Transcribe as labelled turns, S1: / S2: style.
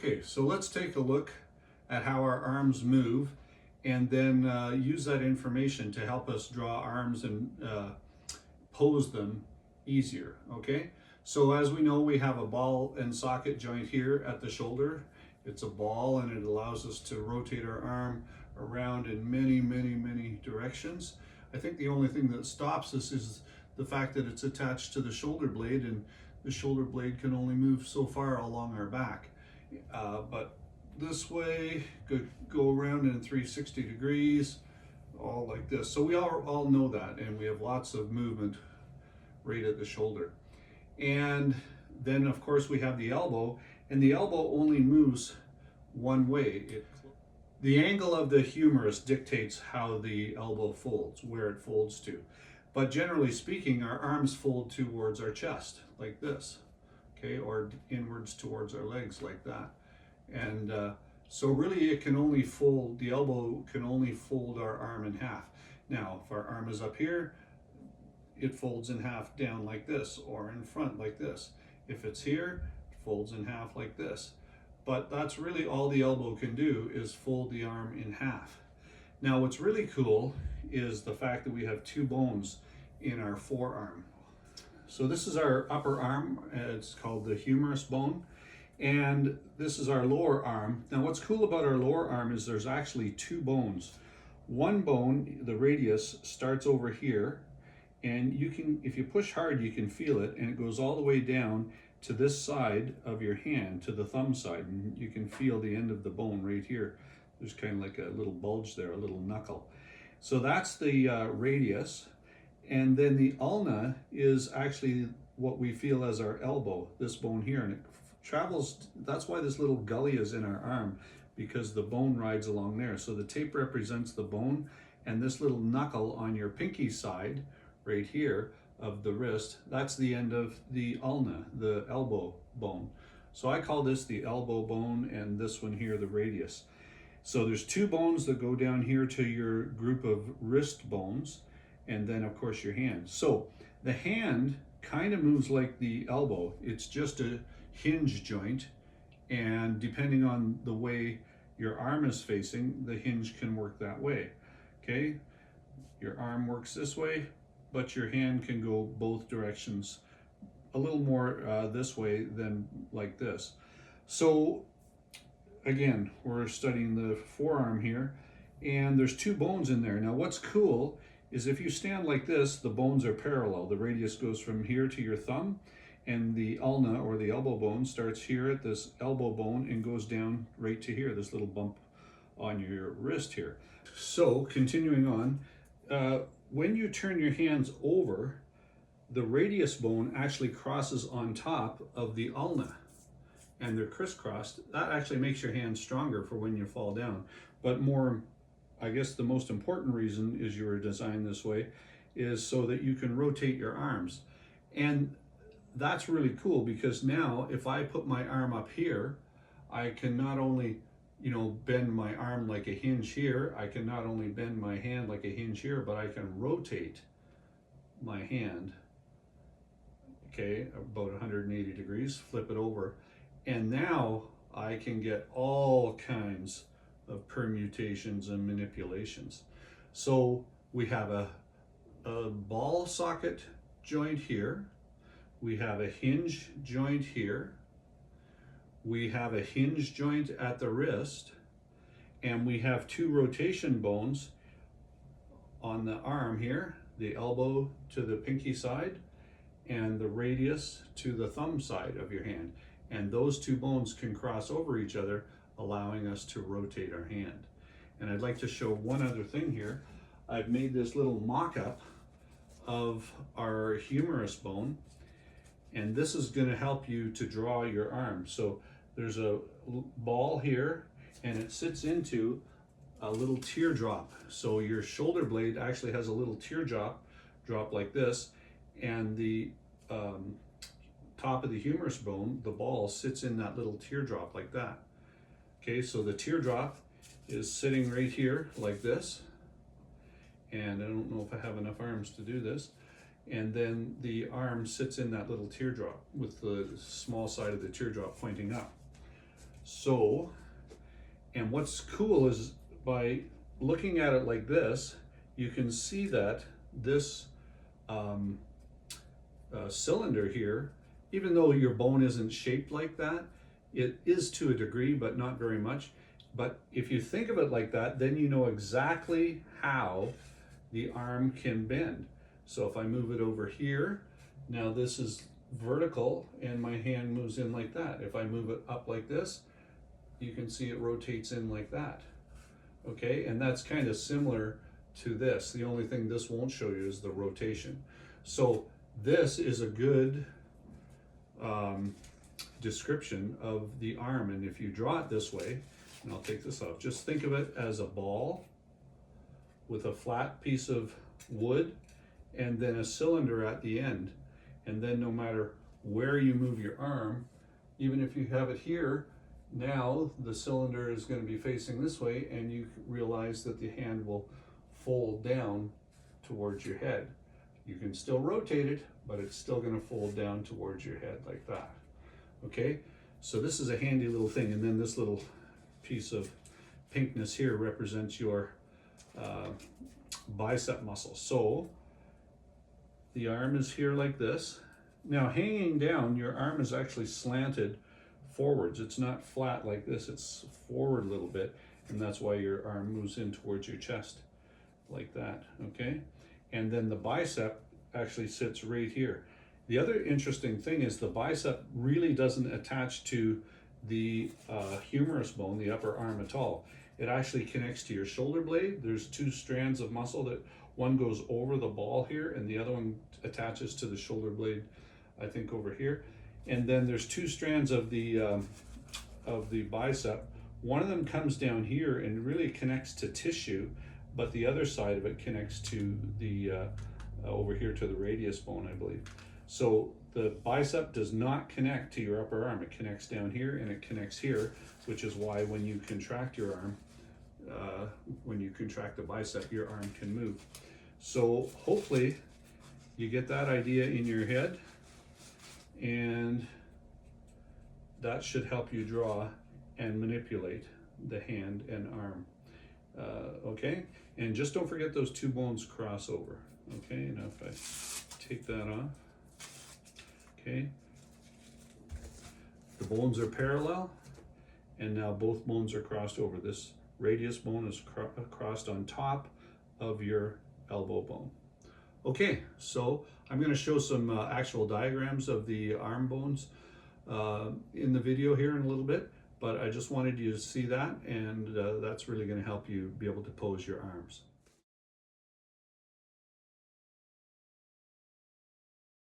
S1: Okay, so let's take a look at how our arms move and then use that information to help us draw arms and pose them easier, okay? So as we know, we have a ball and socket joint here at the shoulder. It's a ball and it allows us to rotate our arm around in many directions. I think the only thing that stops us is the fact that it's attached to the shoulder blade, and the shoulder blade can only move so far along our back. But this way, go around in 360 degrees, all like this. So we all know that, and we have lots of movement right at the shoulder. And then of course we have the elbow, and the elbow only moves one way. The angle of the humerus dictates how the elbow folds, where it folds to. But generally speaking, our arms fold towards our chest, like this, okay, or inwards towards our legs, like that. And so really it can only fold, the elbow can only fold our arm in half. Now, if our arm is up here, it folds in half down like this, or in front like this. If it's here, it folds in half like this. But that's really all the elbow can do, is fold the arm in half. Now what's really cool is the fact that we have two bones in our forearm. So this is our upper arm, it's called the humerus bone, and this is our lower arm. Now what's cool about our lower arm is there's actually two bones. One bone, the radius, starts over here, and you can, if you push hard, you can feel it, and it goes all the way down to this side of your hand, to the thumb side, and you can feel the end of the bone right here. There's kind of like a little bulge there, a little knuckle. So that's the radius. And then the ulna is actually what we feel as our elbow, this bone here, and it travels, that's why this little gully is in our arm, because the bone rides along there. So the tape represents the bone, and this little knuckle on your pinky side, right here, of the wrist, that's the end of the ulna, the elbow bone. So I call this the elbow bone, and this one here the radius. So there's two bones that go down here to your group of wrist bones, and then of course your hand. So the hand kind of moves like the elbow. It's just a hinge joint, and depending on the way your arm is facing, the hinge can work that way. Okay, your arm works this way, but your hand can go both directions, a little more this way than like this. So again, we're studying the forearm here, and there's two bones in there. Now what's cool is if you stand like this, the bones are parallel. The radius goes from here to your thumb, and the ulna, or the elbow bone, starts here at this elbow bone and goes down right to here, this little bump on your wrist here. So continuing on, when you turn your hands over, the radius bone actually crosses on top of the ulna, and they're crisscrossed. That actually makes your hands stronger for when you fall down. But more, I guess the most important reason is you were designed this way is so that you can rotate your arms. And that's really cool, because now if I put my arm up here, I can not only, you know, bend my arm like a hinge here, I can not only bend my hand like a hinge here, but I can rotate my hand, okay, about 180 degrees, flip it over, and now I can get all kinds of permutations and manipulations. So we have a ball socket joint here, we have a hinge joint here, we have a hinge joint at the wrist, and we have two rotation bones on the arm here, the elbow to the pinky side and the radius to the thumb side of your hand. And those two bones can cross over each other, allowing us to rotate our hand. And I'd like to show one other thing here. I've made this little mock-up of our humerus bone, and this is going to help you to draw your arm. So there's a ball here, and it sits into a little teardrop. So your shoulder blade actually has a little teardrop like this, and the top of the humerus bone, the ball, sits in that little teardrop like that. Okay, so the teardrop is sitting right here like this, and I don't know if I have enough arms to do this, and then the arm sits in that little teardrop with the small side of the teardrop pointing up. So, and what's cool is by looking at it like this, you can see that this cylinder here, even though your bone isn't shaped like that, it is to a degree, but not very much. But if you think of it like that, then you know exactly how the arm can bend. So if I move it over here, now this is vertical and my hand moves in like that. If I move it up like this, you can see it rotates in like that. Okay, and that's kind of similar to this. The only thing this won't show you is the rotation. So this is a good description of the arm, and if you draw it this way, and I'll take this off, just think of it as a ball with a flat piece of wood and then a cylinder at the end, and then no matter where you move your arm, even if you have it here, now the cylinder is going to be facing this way, and you realize that the hand will fold down towards your head. You can still rotate it, but it's still going to fold down towards your head like that. Okay, so this is a handy little thing, and then this little piece of pinkness here represents your bicep muscle. So the arm is here like this. Now hanging down, your arm is actually slanted forwards. It's not flat like this, it's forward a little bit, and that's why your arm moves in towards your chest like that, okay? And then the bicep actually sits right here. The other interesting thing is the bicep really doesn't attach to the humerus bone, the upper arm, at all. It actually connects to your shoulder blade. There's two strands of muscle that one goes over the ball here and the other one attaches to the shoulder blade, I think over here. And then there's two strands of the bicep. One of them comes down here and really connects to tissue, but the other side of it connects to the over here to the radius bone, I believe. So the bicep does not connect to your upper arm. It connects down here and it connects here, which is why when you contract your arm, when you contract the bicep, your arm can move. So hopefully you get that idea in your head, and that should help you draw and manipulate the hand and arm. Okay, and just don't forget those two bones cross over. Okay, now if I take that off, okay, the bones are parallel, and now both bones are crossed over. This radius bone is crossed on top of your elbow bone. Okay, so I'm going to show some actual diagrams of the arm bones in the video here in a little bit, but I just wanted you to see that, and that's really going to help you be able to pose your arms.